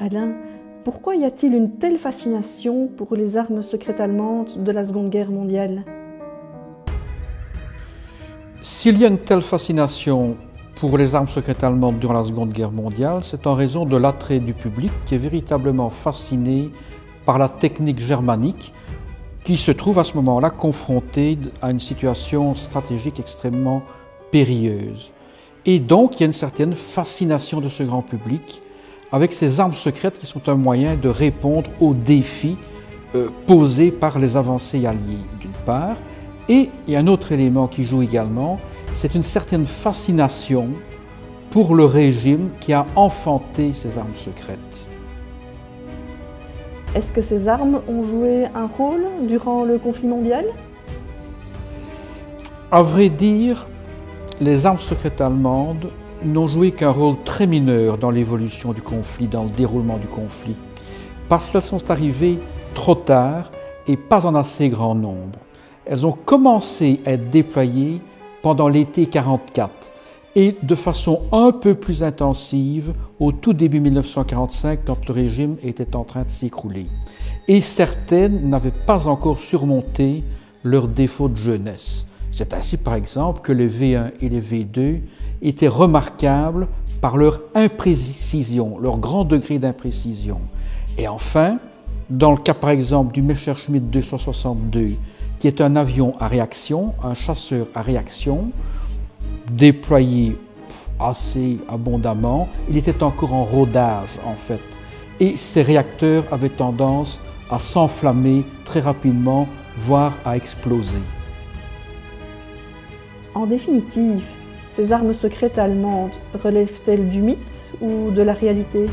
Alain, pourquoi y a-t-il une telle fascination pour les armes secrètes allemandes de la Seconde Guerre mondiale? S'il y a une telle fascination pour les armes secrètes allemandes durant la Seconde Guerre mondiale, c'est en raison de l'attrait du public qui est véritablement fasciné par la technique germanique qui se trouve à ce moment-là confronté à une situation stratégique extrêmement périlleuse. Et donc, il y a une certaine fascination de ce grand public avec ces armes secrètes qui sont un moyen de répondre aux défis posés par les avancées alliées, d'une part. Et il y a un autre élément qui joue également, c'est une certaine fascination pour le régime qui a enfanté ces armes secrètes. Est-ce que ces armes ont joué un rôle durant le conflit mondial? À vrai dire, les armes secrètes allemandes n'ont joué qu'un rôle très mineur dans l'évolution du conflit, dans le déroulement du conflit, parce qu'elles sont arrivées trop tard et pas en assez grand nombre. Elles ont commencé à être déployées pendant l'été 1944 et de façon un peu plus intensive au tout début 1945 quand le régime était en train de s'écrouler. Et certaines n'avaient pas encore surmonté leurs défauts de jeunesse. C'est ainsi par exemple que les V1 et les V2 étaient remarquables par leur imprécision, leur grand degré d'imprécision. Et enfin, dans le cas par exemple du Messerschmitt 262, qui est un avion à réaction, un chasseur à réaction, déployé assez abondamment, il était encore en rodage en fait. Et ces réacteurs avaient tendance à s'enflammer très rapidement, voire à exploser. En définitive, ces armes secrètes allemandes relèvent-elles du mythe ou de la réalité?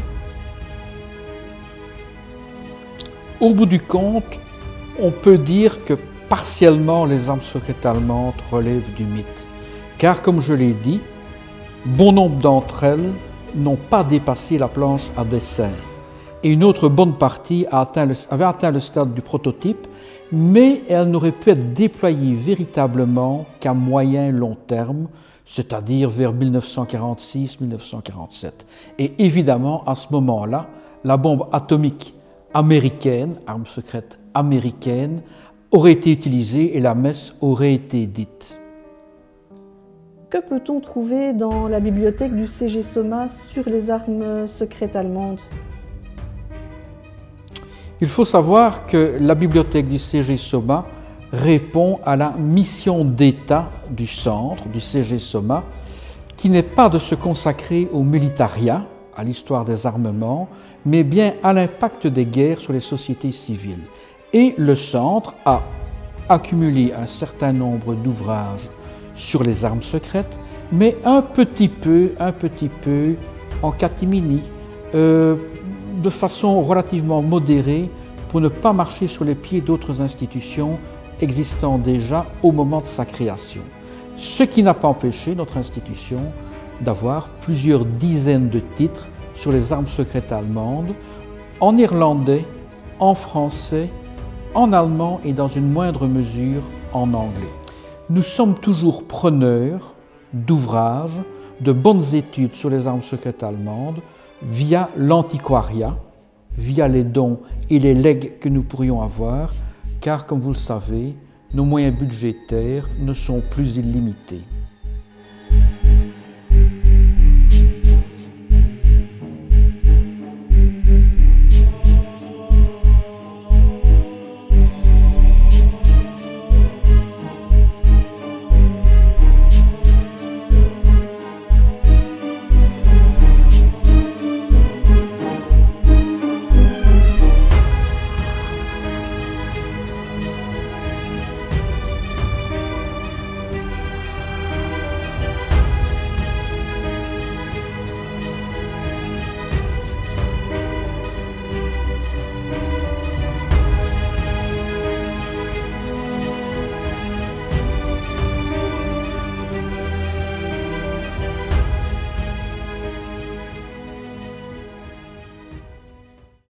Au bout du compte, on peut dire que partiellement les armes secrètes allemandes relèvent du mythe. Car comme je l'ai dit, bon nombre d'entre elles n'ont pas dépassé la planche à dessin. Et une autre bonne partie avait atteint le stade du prototype, mais elles n'auraient pu être déployées véritablement qu'à moyen long terme, c'est-à-dire vers 1946-1947. Et évidemment, à ce moment-là, la bombe atomique américaine, arme secrète américaine, aurait été utilisée et la messe aurait été dite. Que peut-on trouver dans la bibliothèque du CG Soma sur les armes secrètes allemandes? Il faut savoir que la bibliothèque du CG Soma répond à la mission d'État du centre, du CG Soma, qui n'est pas de se consacrer au militaria, à l'histoire des armements, mais bien à l'impact des guerres sur les sociétés civiles. Et le centre a accumulé un certain nombre d'ouvrages sur les armes secrètes, mais un petit peu en catimini, de façon relativement modérée pour ne pas marcher sur les pieds d'autres institutions existant déjà au moment de sa création. Ce qui n'a pas empêché notre institution d'avoir plusieurs dizaines de titres sur les armes secrètes allemandes, en néerlandais, en français, en allemand et dans une moindre mesure en anglais. Nous sommes toujours preneurs d'ouvrages, de bonnes études sur les armes secrètes allemandes via l'antiquariat, via les dons et les legs que nous pourrions avoir, car comme vous le savez, nos moyens budgétaires ne sont plus illimités.